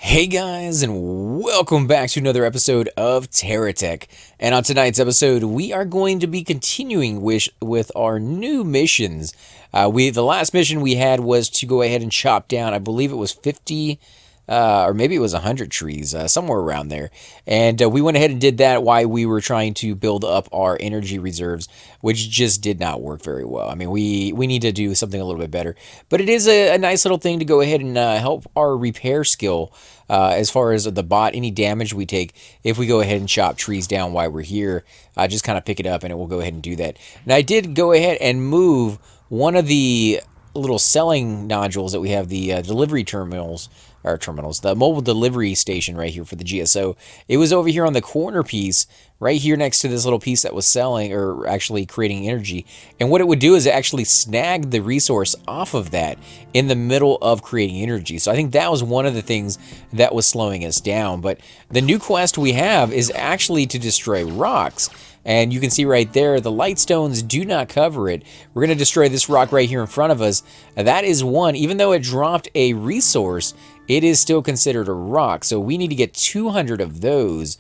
Hey guys, and welcome back to another episode of TerraTech. And on tonight's episode, we are going to be continuing with our new missions. The last mission we had was to go ahead and chop down, I believe it was 50, or maybe it was 100 trees, somewhere around there. And we went ahead and did that while we were trying to build up our energy reserves, which just did not work very well. I mean, we need to do something a little bit better. But it is a nice little thing to go ahead and help our repair skill as far as the bot, any damage we take, if we go ahead and chop trees down while we're here, just kind of pick it up and it will go ahead and do that. Now, I did go ahead and move one of the little selling nodules that we have, the delivery terminals, the mobile delivery station right here for the GSO. It was over here on the corner piece, right here next to this little piece that was selling, or actually creating energy. And what it would do is actually snag the resource off of that in the middle of creating energy. So I think that was one of the things that was slowing us down. But the new quest we have is actually to destroy rocks. And you can see right there, the light stones do not cover it. We're going to destroy this rock right here in front of us. That is one. Even though it dropped a resource, it is still considered a rock. So we need to get 200 of those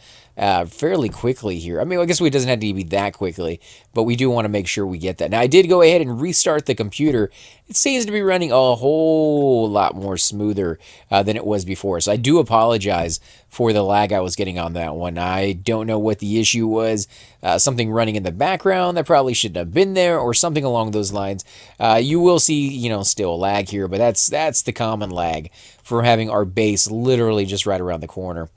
fairly quickly here. I mean, I guess it doesn't have to be that quickly, but we do want to make sure we get that. Now, I did go ahead and restart the computer. It seems to be running a whole lot more smoother than it was before. So I do apologize for the lag I was getting on that one. I don't know what the issue was. Something running in the background that probably shouldn't have been there, or something along those lines. You will see, still lag here, but that's the common lag for having our base literally just right around the corner.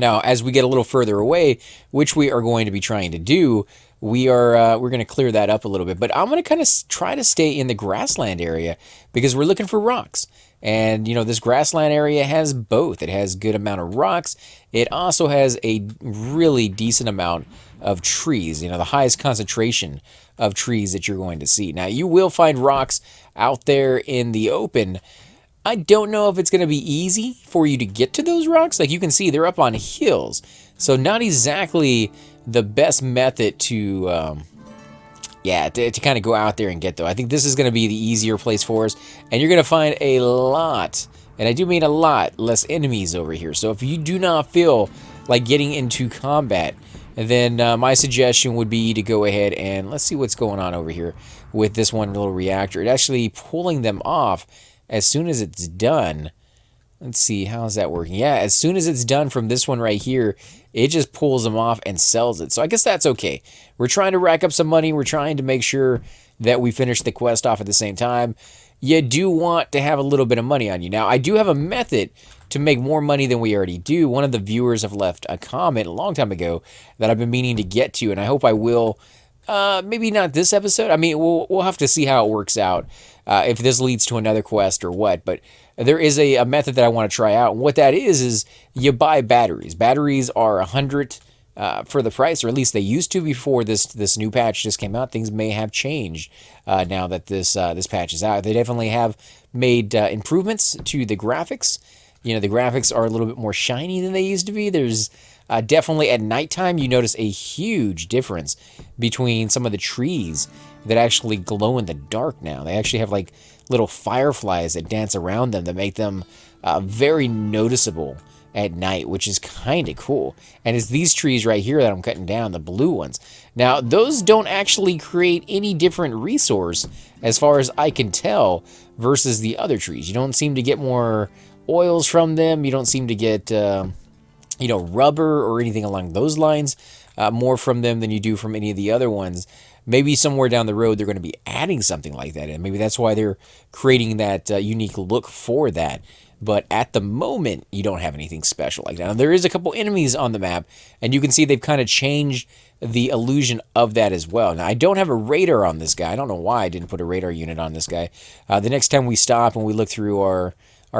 Now, as we get a little further away, which we are going to be trying to do, we're going to clear that up a little bit. But I'm going to kind of try to stay in the grassland area because we're looking for rocks. And, this grassland area has both. It has a good amount of rocks. It also has a really decent amount of trees, the highest concentration of trees that you're going to see. Now, you will find rocks out there in the open. I don't know if it's going to be easy for you to get to those rocks. Like you can see, they're up on hills. So not exactly the best method to kind of go out there and get though. I think this is going to be the easier place for us. And you're going to find a lot, and I do mean a lot, less enemies over here. So if you do not feel like getting into combat, then my suggestion would be to go ahead and let's see what's going on over here with this one little reactor. It actually pulling them off as soon as it's done. Let's see, how's that working? Yeah, as soon as it's done from this one right here, it just pulls them off and sells it. So I guess that's okay. We're trying to rack up some money. We're trying to make sure that we finish the quest off at the same time. You do want to have a little bit of money on you. Now, I do have a method to make more money than we already do. One of the viewers have left a comment a long time ago that I've been meaning to get to, and I hope I will. Maybe not this episode. I mean, we'll have to see how it works out, if this leads to another quest or what. But there is a method that I want to try out. And what that is you buy batteries. Batteries are 100 for the price, or at least they used to before this new patch just came out. Things may have changed now that this patch is out. They definitely have made improvements to the graphics. The graphics are a little bit more shiny than they used to be. There's definitely at nighttime, you notice a huge difference between some of the trees that actually glow in the dark now. They actually have like little fireflies that dance around them that make them very noticeable at night, which is kind of cool. And it's these trees right here that I'm cutting down, the blue ones. Now, those don't actually create any different resource as far as I can tell versus the other trees. You don't seem to get more oils from them. You don't seem to get rubber or anything along those lines more from them than you do from any of the other ones. Maybe somewhere down the road they're going to be adding something like that, and maybe that's why they're creating that unique look for that. But at the moment, you don't have anything special like that. Now, there is a couple enemies on the map, and you can see they've kind of changed the illusion of that as well. Now, I don't have a radar on this guy. I don't know why I didn't put a radar unit on this guy. The next time we stop and we look through our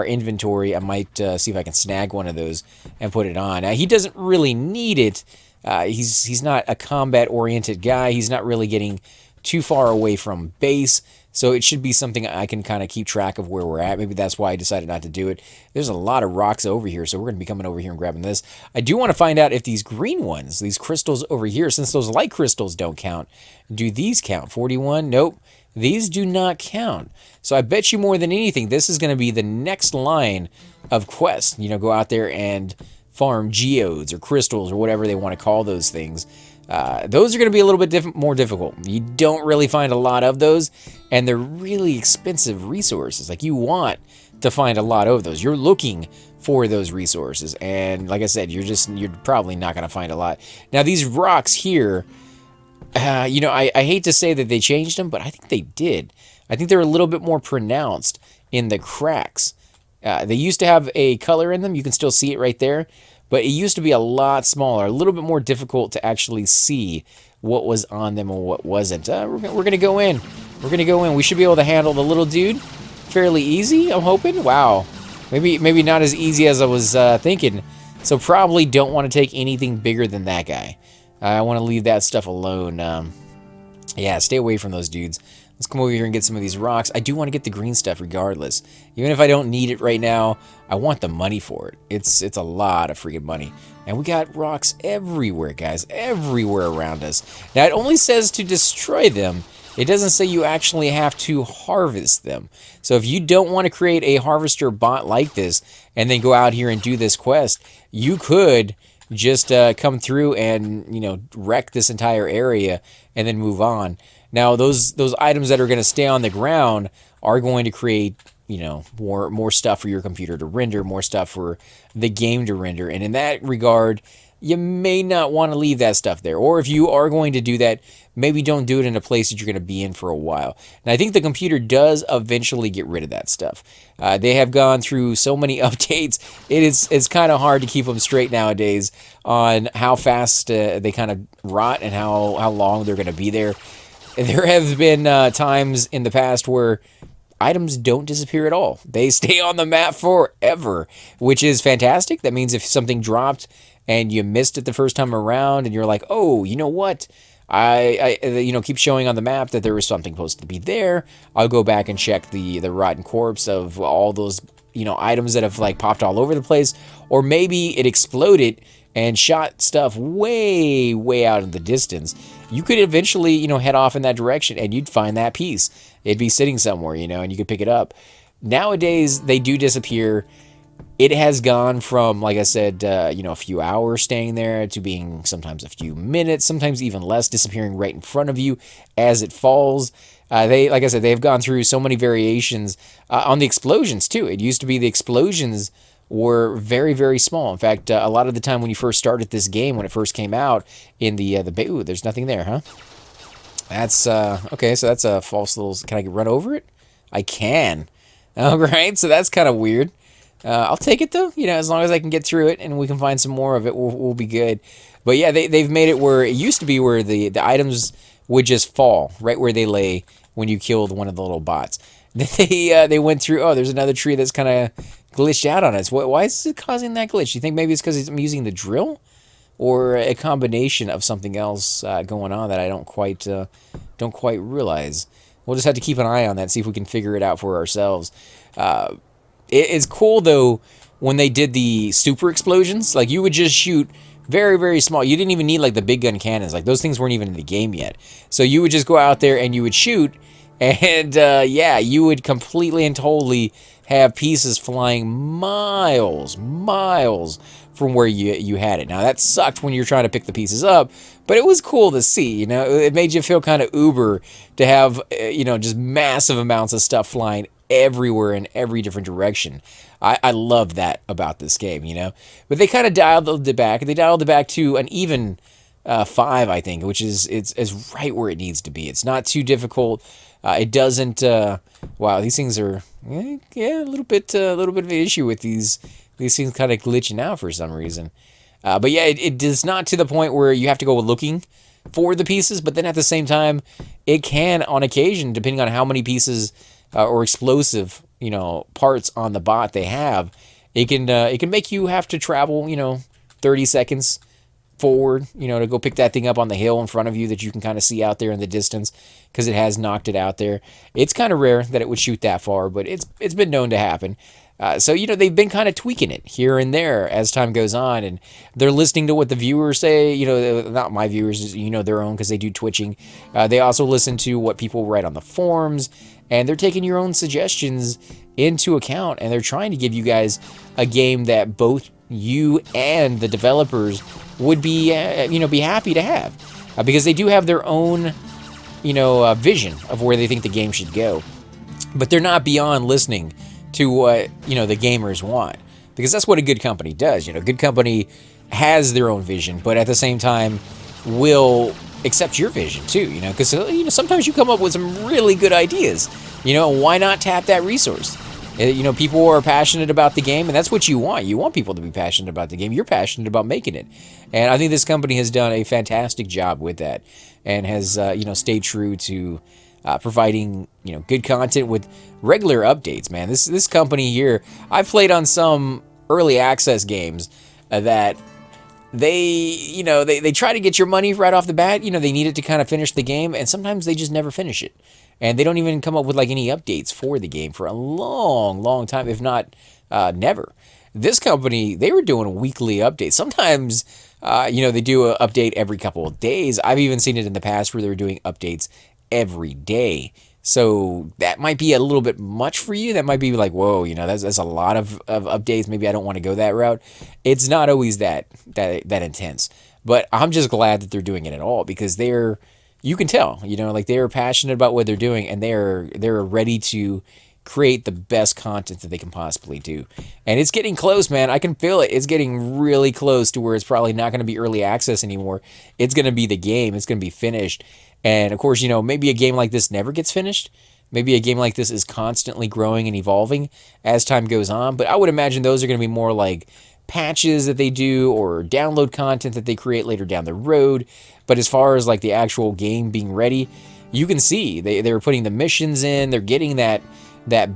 inventory, I might see if I can snag one of those and put it on. Now, he doesn't really need it. He's not a combat-oriented guy. He's not really getting too far away from base, so it should be something I can kind of keep track of where we're at. Maybe that's why I decided not to do it. There's a lot of rocks over here, so we're going to be coming over here and grabbing this. I do want to find out if these green ones, these crystals over here, since those light crystals don't count, do these count? 41? Nope. these do not count. So I bet you more than anything, this is going to be the next line of quests. You know, go out there and farm geodes or crystals or whatever they want to call those things. Those are going to be a little bit more difficult. You don't really find a lot of those, and they're really expensive resources. Like, you want to find a lot of those. You're looking for those resources, and like I said, you're probably not going to find a lot. Now, these rocks here, you know, I hate to say that they changed them, but I think they did. I think they're a little bit more pronounced in the cracks. They used to have a color in them. You can still see it right there. But it used to be a lot smaller, a little bit more difficult to actually see what was on them and what wasn't. We're going to go in. We're going to go in. We should be able to handle the little dude fairly easy, I'm hoping. Wow. Maybe not as easy as I was thinking. So probably don't want to take anything bigger than that guy. I want to leave that stuff alone. Yeah, stay away from those dudes. Let's come over here and get some of these rocks. I do want to get the green stuff regardless. Even if I don't need it right now, I want the money for it. It's a lot of freaking money. And we got rocks everywhere, guys. Everywhere around us. Now, it only says to destroy them. It doesn't say you actually have to harvest them. So if you don't want to create a harvester bot like this and then go out here and do this quest, you could just come through and, you know, wreck this entire area and then move on. Now, those items that are going to stay on the ground are going to create, you know, more stuff for your computer to render, more stuff for the game to render. And in that regard, you may not want to leave that stuff there. Or if you are going to do that, maybe don't do it in a place that you're going to be in for a while. And I think the computer does eventually get rid of that stuff. They have gone through so many updates. It's kind of hard to keep them straight nowadays on how fast they kind of rot and how long they're going to be there. There have been times in the past where items don't disappear at all. They stay on the map forever, which is fantastic. That means if something dropped and you missed it the first time around and you're like, oh, you know what? I you know, keep showing on the map that there was something supposed to be there. I'll go back and check the rotten corpse of all those, you know, items that have like popped all over the place. Or maybe it exploded and shot stuff way, way out in the distance. You could eventually, you know, head off in that direction and you'd find that piece. It'd be sitting somewhere, you know, and you could pick it up. Nowadays, they do disappear. It has gone from, like I said, you know, a few hours staying there to being sometimes a few minutes, sometimes even less, disappearing right in front of you as it falls. They, like I said, they've gone through so many variations on the explosions too. It used to be the explosions were very, very small. In fact, a lot of the time when you first started this game, when it first came out in the ooh, there's nothing there, huh? That's, okay, so that's a false little, can I run over it? I can. All right, so that's kind of weird. I'll take it though, you know, as long as I can get through it and we can find some more of it, we'll be good. But yeah, they've made it where it used to be where the items would just fall right where they lay when you killed one of the little bots. They went through, oh, there's another tree that's kind of glitched out on us. Why is it causing that glitch? You think maybe it's because I'm using the drill? Or a combination of something else going on that I don't quite realize. We'll just have to keep an eye on that, see if we can figure it out for ourselves. It's cool, though, when they did the super explosions. Like, you would just shoot very, very small. You didn't even need, like, the big gun cannons. Like, those things weren't even in the game yet. So you would just go out there and you would shoot, and, yeah, you would completely and totally have pieces flying miles from where you had it. Now, that sucked when you're trying to pick the pieces up, but it was cool to see, you know. It made you feel kind of uber to have, you know, just massive amounts of stuff flying everywhere in every different direction. I love that about this game, you know. But they kind of dialed it back. They dialed it back to an even 5, I think, which is it's right where it needs to be. It's not too difficult. It doesn't. Wow, these things are yeah, a little bit of an issue with these things kind of glitching out for some reason. But yeah, it is not to the point where you have to go looking for the pieces. But then at the same time, it can, on occasion, depending on how many pieces or explosive, you know, parts on the bot they have, it can make you have to travel, you know, 30 seconds forward, you know, to go pick that thing up on the hill in front of you that you can kind of see out there in the distance because it has knocked it out there. It's kind of rare that it would shoot that far, but it's been known to happen. So, they've been kind of tweaking it here and there as time goes on, and they're listening to what the viewers say, not my viewers, their own, because they do twitching. They also listen to what people write on the forums, and they're taking your own suggestions into account, and they're trying to give you guys a game that both you and the developers would be, be happy to have, because they do have their own, vision of where they think the game should go. But they're not beyond listening to what, the gamers want, because that's what a good company does. Good company has their own vision, but at the same time will accept your vision too, because sometimes you come up with some really good ideas. Why not tap that resource? People are passionate about the game, and that's what you want. You want people to be passionate about the game. You're passionate about making it, and I think this company has done a fantastic job with that, and has stayed true to providing good content with regular updates. Man, this company here, I've played on some early access games that they try to get your money right off the bat. They need it to kind of finish the game, and sometimes they just never finish it, and they don't even come up with like any updates for the game for a long time, if not never. This company, they were doing weekly updates. Sometimes they do an update every couple of days. I've even seen it in the past where they were doing updates every day. So that might be a little bit much for you. That might be like, whoa, that's a lot of updates. Maybe I don't want to go that route. It's not always that intense. But I'm just glad that they're doing it at all, because you can tell, like they're passionate about what they're doing, and they're ready to create the best content that they can possibly do. And it's getting close, man. I can feel it. It's getting really close to where it's probably not going to be early access anymore. It's going to be the game. It's going to be finished. And of course, maybe a game like this never gets finished. Maybe a game like this is constantly growing and evolving as time goes on. But I would imagine those are going to be more like patches that they do, or download content that they create later down the road. But as far as like the actual game being ready, you can see they're putting the missions in. They're getting that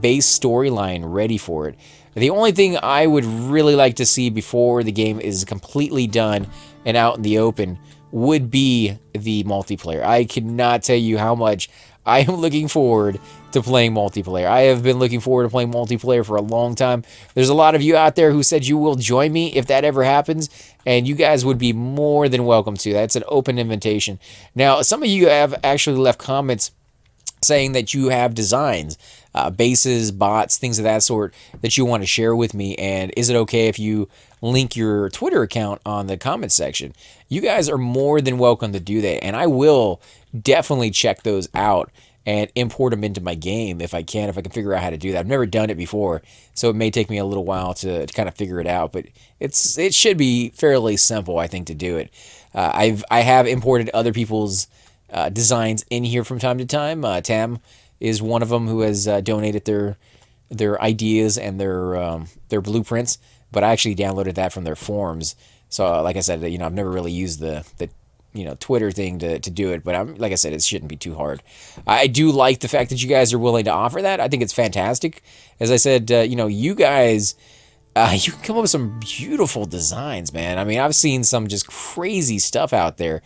base storyline ready for it. The only thing I would really like to see before the game is completely done and out in the open would be the multiplayer. I cannot tell you how much I am looking forward to playing multiplayer. I have been looking forward to playing multiplayer for a long time. There's a lot of you out there who said you will join me if that ever happens, and you guys would be more than welcome to. That's an open invitation. Now, some of you have actually left comments saying that you have designs, bases, bots, things of that sort that you want to share with me, and is it okay if you link your Twitter account on the comment section? You guys are more than welcome to do that, and I will definitely check those out and import them into my game if I can figure out how to do that. I've never done it before, so it may take me a little while to kind of figure it out, but it should be fairly simple, I think, to do it. I have imported other people's designs in here from time to time. Tam is one of them who has donated their ideas and their blueprints, but I actually downloaded that from their forums. So like I said, I've never really used the Twitter thing to do it, but like I said, it shouldn't be too hard. I do like the fact that you guys are willing to offer that. I think it's fantastic. As I said, you guys, you can come up with some beautiful designs, man. I mean, I've seen some just crazy stuff out there,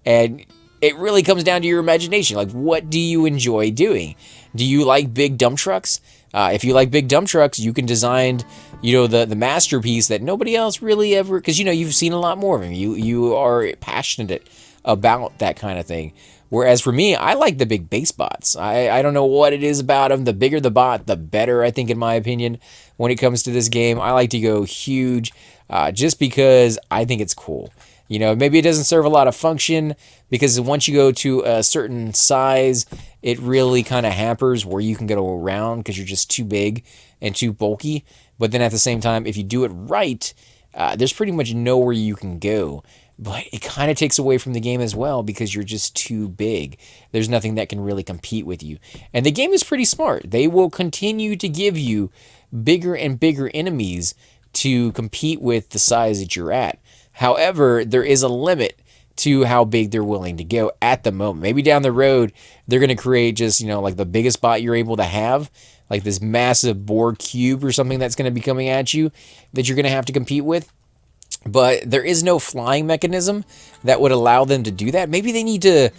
and it really comes down to your imagination. Like, what do you enjoy doing? Do you like big dump trucks? If you like big dump trucks, you can design, the masterpiece that nobody else really ever, because, you've seen a lot more of them. You are passionate about that kind of thing. Whereas for me, I like the big base bots. I don't know what it is about them. The bigger the bot, the better, I think, in my opinion, when it comes to this game. I like to go huge just because I think it's cool. Maybe it doesn't serve a lot of function, because once you go to a certain size, it really kind of hampers where you can go around, because you're just too big and too bulky. But then at the same time, if you do it right, there's pretty much nowhere you can go. But it kind of takes away from the game as well, because you're just too big. There's nothing that can really compete with you. And the game is pretty smart. They will continue to give you bigger and bigger enemies to compete with the size that you're at. However, there is a limit to how big they're willing to go at the moment. Maybe down the road, they're going to create just, like the biggest bot you're able to have, like this massive Borg cube or something that's going to be coming at you that you're going to have to compete with. But there is no flying mechanism that would allow them to do that. Maybe they need to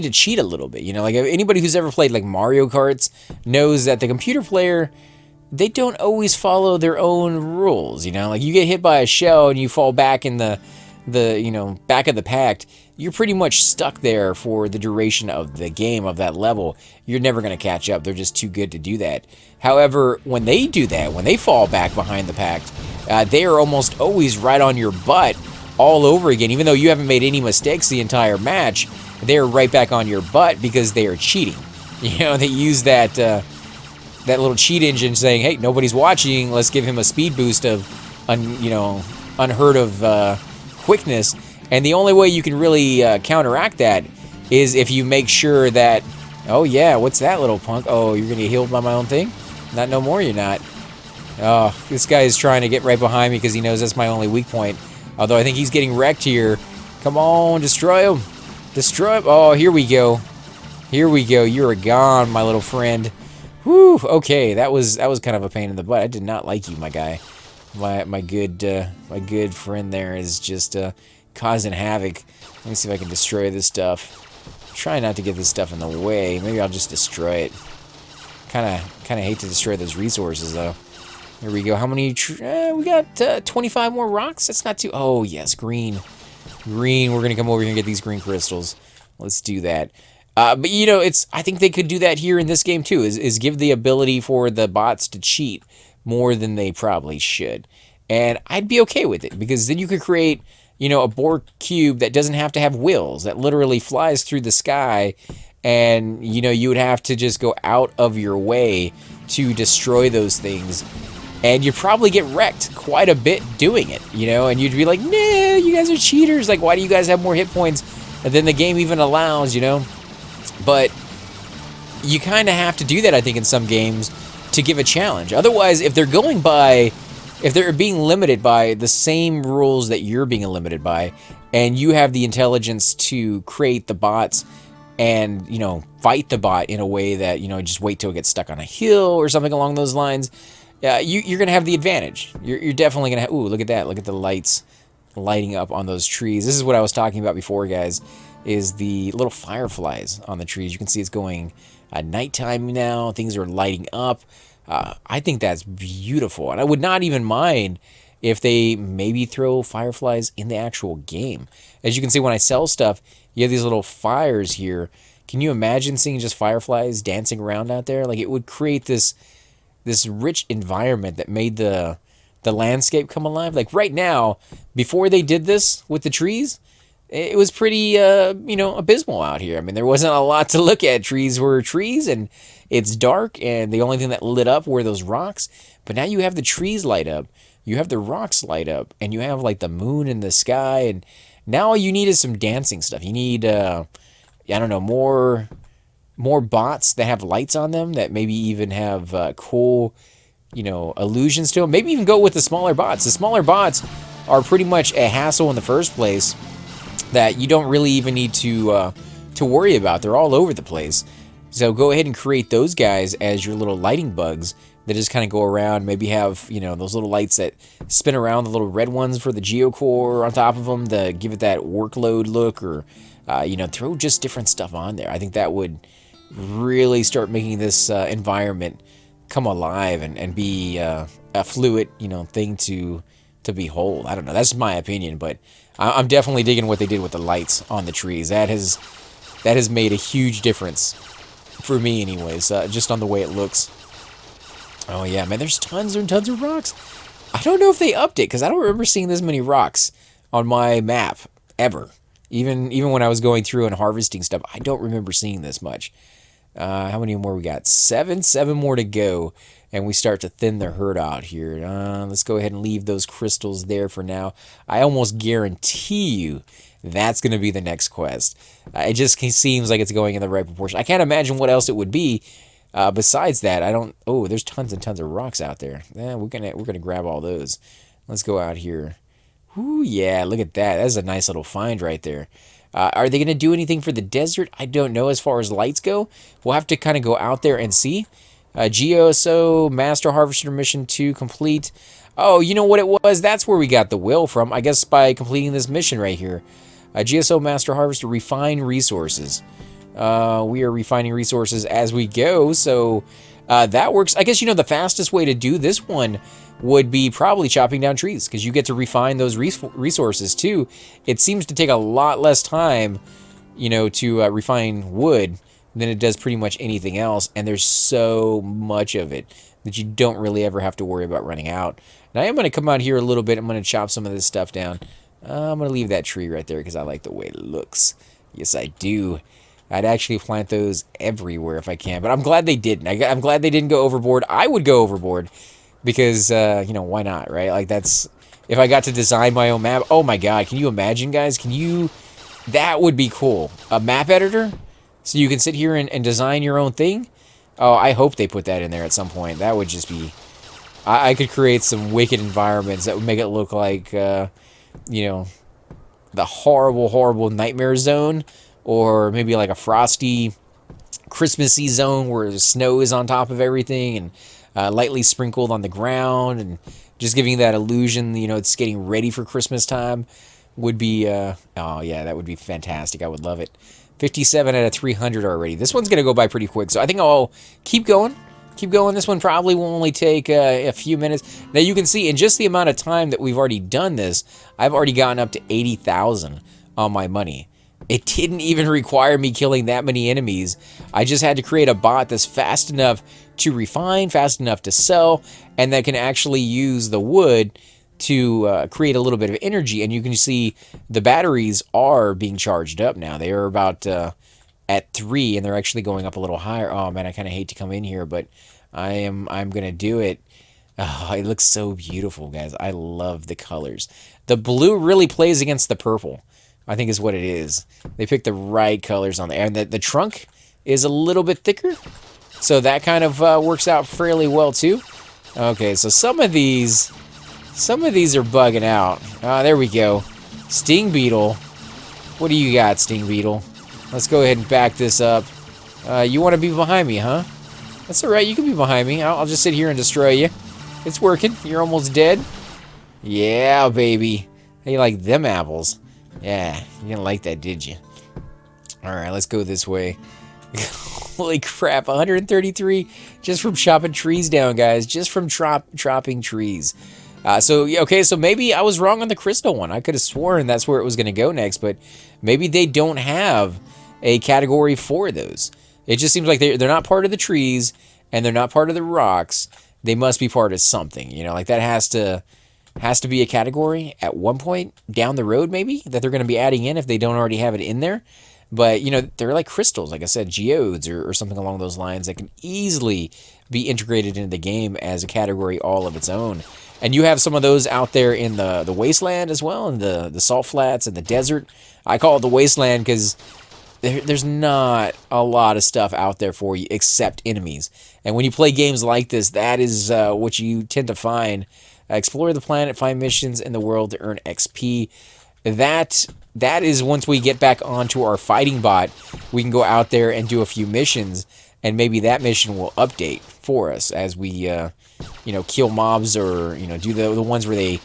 cheat a little bit. Like anybody who's ever played like Mario Karts knows that the computer player they don't always follow their own rules, you know? Like, you get hit by a shell and you fall back in the back of the pact, you're pretty much stuck there for the duration of the game, of that level. You're never going to catch up. They're just too good to do that. However, when they do that, when they fall back behind the pact, they are almost always right on your butt all over again. Even though you haven't made any mistakes the entire match, they're right back on your butt because they are cheating. You know, they use that that little cheat engine saying, hey, nobody's watching, let's give him a speed boost of unheard of quickness. And the only way you can really counteract that is if you make sure that, oh yeah, what's that, little punk? Oh, you're gonna get healed by my own thing? Not no more, you're not. Oh, this guy is trying to get right behind me because he knows that's my only weak point. Although I think he's getting wrecked here. Come on, destroy him. Destroy him. Oh, here we go. Here we go. You're gone, my little friend. Whew, okay, that was kind of a pain in the butt. I did not like you, my guy. My good friend there is just causing havoc. Let me see if I can destroy this stuff. Try not to get this stuff in the way. Maybe I'll just destroy it. Kind of hate to destroy those resources though. Here we go. How many? We got 25 more rocks. That's not too. Oh yes, green. Green. We're gonna come over here and get these green crystals. Let's do that. But you know, I think they could do that here in this game too. Is give the ability for the bots to cheat more than they probably should, and I'd be okay with it because then you could create, you know, a Borg cube that doesn't have to have wheels, that literally flies through the sky, and you know, you would have to just go out of your way to destroy those things, and you'd probably get wrecked quite a bit doing it, you know, and you'd be like, nah, you guys are cheaters, like, why do you guys have more hit points than the game even allows, you know? But you kind of have to do that, I think, in some games to give a challenge. Otherwise, if they're being limited by the same rules that you're being limited by, and you have the intelligence to create the bots and, you know, fight the bot in a way that, you know, just wait till it gets stuck on a hill or something along those lines, you're going to have the advantage. You're definitely going to have... Ooh, look at that. Look at the lights lighting up on those trees. This is what I was talking about before, guys, is the little fireflies on the trees. You can see it's going nighttime now. Things are lighting up. I think that's beautiful. And I would not even mind if they maybe throw fireflies in the actual game. As you can see, when I sell stuff, you have these little fires here. Can you imagine seeing just fireflies dancing around out there? Like, it would create this rich environment that made the landscape come alive. Like right now, before they did this with the trees, it was pretty, you know, abysmal out here. I mean, there wasn't a lot to look at. Trees were trees, and it's dark, and the only thing that lit up were those rocks. But now you have the trees light up, you have the rocks light up, and you have, like, the moon in the sky, and now all you need is some dancing stuff. You need, I don't know, more bots that have lights on them, that maybe even have cool, you know, illusions to them. Maybe even go with the smaller bots. The smaller bots are pretty much a hassle in the first place that you don't really even need to worry about. They're all over the place. So go ahead and create those guys as your little lighting bugs that just kind of go around. Maybe have, you know, those little lights that spin around, the little red ones for the geocore on top of them to give it that workload look, or, you know, throw just different stuff on there. I think that would really start making this environment come alive and be a fluid, you know, thing to behold. I don't know. That's my opinion, but I'm definitely digging what they did with the lights on the trees. That has made a huge difference for me, anyways. Just on the way it looks. Oh yeah, man. There's tons and tons of rocks. I don't know if they upped it because I don't remember seeing this many rocks on my map ever. Even when I was going through and harvesting stuff, I don't remember seeing this much. How many more we got? Seven more to go, and we start to thin the herd out here. Let's go ahead and leave those crystals there for now. I almost guarantee you that's going to be the next quest. It just seems like it's going in the right proportion. I can't imagine what else it would be besides that. I don't... Oh, there's tons and tons of rocks out there. Yeah, we're gonna grab all those. Let's go out here. Ooh, yeah, look at that. That's a nice little find right there. Are they going to do anything for the desert? I don't know as far as lights go. We'll have to kind of go out there and see. GSO Master Harvester Mission 2 complete. Oh, you know what it was? That's where we got the will from. I guess by completing this mission right here. GSO Master Harvester Refine Resources. We are refining resources as we go, so that works. I guess, the fastest way to do this one would be probably chopping down trees, because you get to refine those resources too. It seems to take a lot less time, to refine wood than it does pretty much anything else, and there's so much of it that you don't really ever have to worry about running out. And I am going to come out here a little bit. I'm going to chop some of this stuff down. I'm going to leave that tree right there because I like the way it looks. Yes, I do. I'd actually plant those everywhere if I can, but I'm glad they didn't. I'm glad they didn't go overboard. I would go overboard because, why not, right? Like, that's, if I got to design my own map. Oh my God, can you imagine, guys? That would be cool. A map editor? So you can sit here and design your own thing? Oh, I hope they put that in there at some point. That would just be... I could create some wicked environments that would make it look like, the horrible, horrible nightmare zone. Or maybe like a frosty, Christmassy zone where the snow is on top of everything and lightly sprinkled on the ground. And just giving that illusion, it's getting ready for Christmas time would be... oh, yeah, that would be fantastic. I would love it. 57 out of 300 already. This one's going to go by pretty quick, so I think I'll keep going. Keep going. This one probably will only take a few minutes. Now, you can see in just the amount of time that we've already done this, I've already gotten up to 80,000 on my money. It didn't even require me killing that many enemies. I just had to create a bot that's fast enough to refine, fast enough to sell, and that can actually use the wood to create a little bit of energy. And you can see the batteries are being charged up now. They are about at 3, and they're actually going up a little higher. Oh man, I kind of hate to come in here, but I'm gonna do it. Oh, it looks so beautiful, guys. I love the colors. The blue really plays against the purple, I think is what it is. They picked the right colors on there, and the trunk is a little bit thicker, so that kind of works out fairly well too. Okay, so some of these are bugging out. There we go. Sting Beetle. What do you got, Sting Beetle? Let's go ahead and back this up. You want to be behind me, huh? That's alright, you can be behind me. I'll just sit here and destroy you. It's working. You're almost dead. Yeah, baby. How you like them apples? Yeah, you didn't like that, did you? Alright, let's go this way. Holy crap, 133 just from chopping trees down, guys. Just from chopping trees. So maybe I was wrong on the crystal one. I could have sworn that's where it was going to go next, but maybe they don't have a category for those. It just seems like they're not part of the trees, and they're not part of the rocks. They must be part of something, like that has to be a category at one point down the road, maybe, that they're going to be adding in if they don't already have it in there. But, they're like crystals, like I said, geodes or something along those lines that can easily be integrated into the game as a category all of its own. And you have some of those out there in the wasteland as well, in the salt flats and the desert. I call it the wasteland because there's not a lot of stuff out there for you except enemies. And when you play games like this, that is what you tend to find. Explore the planet, find missions in the world to earn XP. That is once we get back onto our fighting bot, we can go out there and do a few missions, and maybe that mission will update for us as we kill mobs, or do the ones where they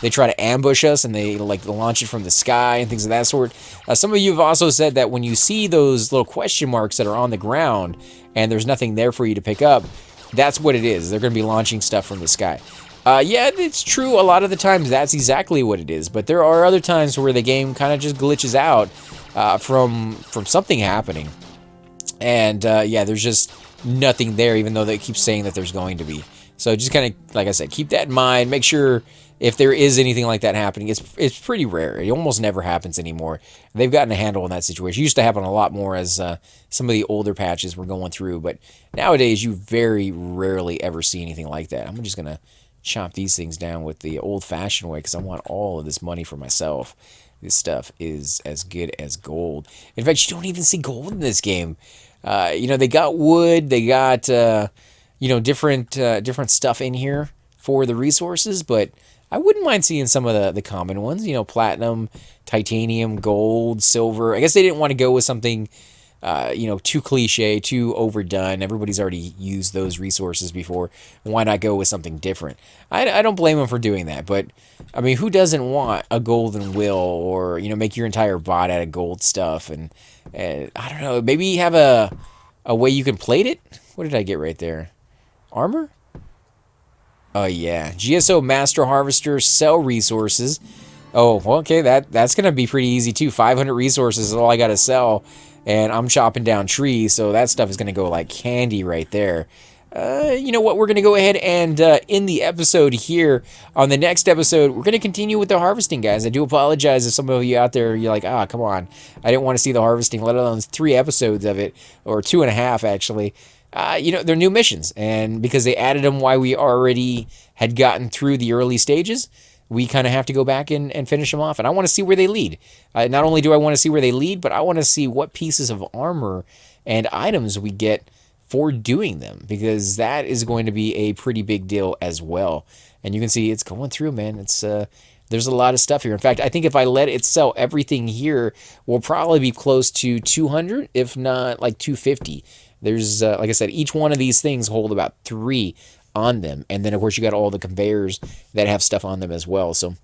try to ambush us and they like launch it from the sky and things of that sort. Some of you have also said that when you see those little question marks that are on the ground and there's nothing there for you to pick up, that's what it is. They're going to be launching stuff from the sky. Yeah, it's true. A lot of the times that's exactly what it is. But there are other times where the game kind of just glitches out from something happening. And yeah, there's just nothing there, even though they keep saying that there's going to be. So just kind of, like I said, keep that in mind. Make sure if there is anything like that happening, it's pretty rare. It almost never happens anymore. They've gotten a handle on that situation. It used to happen a lot more as some of the older patches were going through. But nowadays, you very rarely ever see anything like that. I'm just going to chop these things down with the old-fashioned way because I want all of this money for myself. This stuff is as good as gold. In fact, you don't even see gold in this game. They got wood, they got different stuff in here for the resources, but I wouldn't mind seeing some of the common ones. Platinum, titanium, gold, silver. I guess they didn't want to go with something too cliche, too overdone. Everybody's already used those resources before. Why not go with something different? I don't blame them for doing that, but I mean, who doesn't want a golden will, or make your entire bot out of gold stuff? And I don't know, maybe have a way you can plate it. What did I get right there? Armor? Oh yeah, GSO Master Harvester, sell resources. Oh, well, okay, that's gonna be pretty easy too. 500 resources is all I gotta sell, and I'm chopping down trees, so that stuff is gonna go like candy right there. You know what? We're gonna go ahead and end the episode here. On the next episode, we're gonna continue with the harvesting, guys. I do apologize if some of you out there you're like, come on, I didn't want to see the harvesting, let alone 3 episodes of it, or 2.5 actually. They're new missions, and because they added them while we already had gotten through the early stages, we kind of have to go back and finish them off. And I want to see where they lead. Not only do I want to see where they lead, but I want to see what pieces of armor and items we get for doing them, because that is going to be a pretty big deal as well. And you can see it's going through, man. It's there's a lot of stuff here. In fact, I think if I let it sell everything here, we'll probably be close to 200, if not like 250. There's, like I said, each one of these things hold about 3 on them. And then, of course, you got all the conveyors that have stuff on them as well. So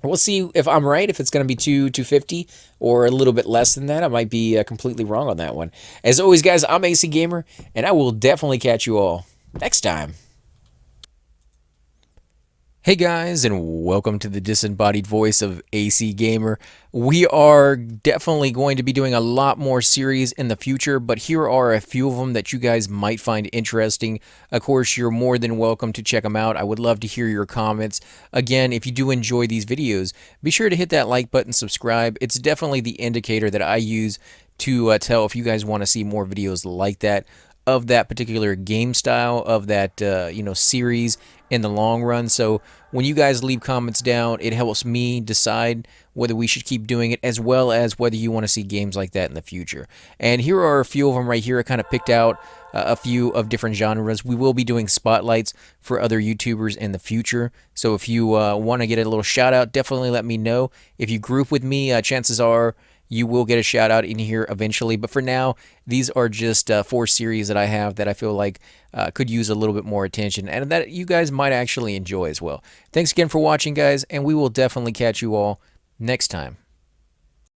we'll see if I'm right, if it's going to be 250 or a little bit less than that. I might be completely wrong on that one. As always, guys, I'm AC Gamer, and I will definitely catch you all next time. Hey guys, and welcome to the disembodied voice of AC Gamer. We are definitely going to be doing a lot more series in the future, but here are a few of them that you guys might find interesting. Of course, you're more than welcome to check them out. I would love to hear your comments. Again, if you do enjoy these videos, be sure to hit that like button, subscribe. It's definitely the indicator that I use to tell if you guys want to see more videos like that, of that particular game style, of that series in the long run. So when you guys leave comments down, it helps me decide whether we should keep doing it, as well as whether you want to see games like that in the future. And here are a few of them right here. I kind of picked out a few of different genres. We will be doing spotlights for other YouTubers in the future. So if you want to get a little shout out, definitely let me know. If you group with me, chances are you will get a shout out in here eventually. But for now, these are just 4 series that I have that I feel like could use a little bit more attention, and that you guys might actually enjoy as well. Thanks again for watching, guys, and we will definitely catch you all next time.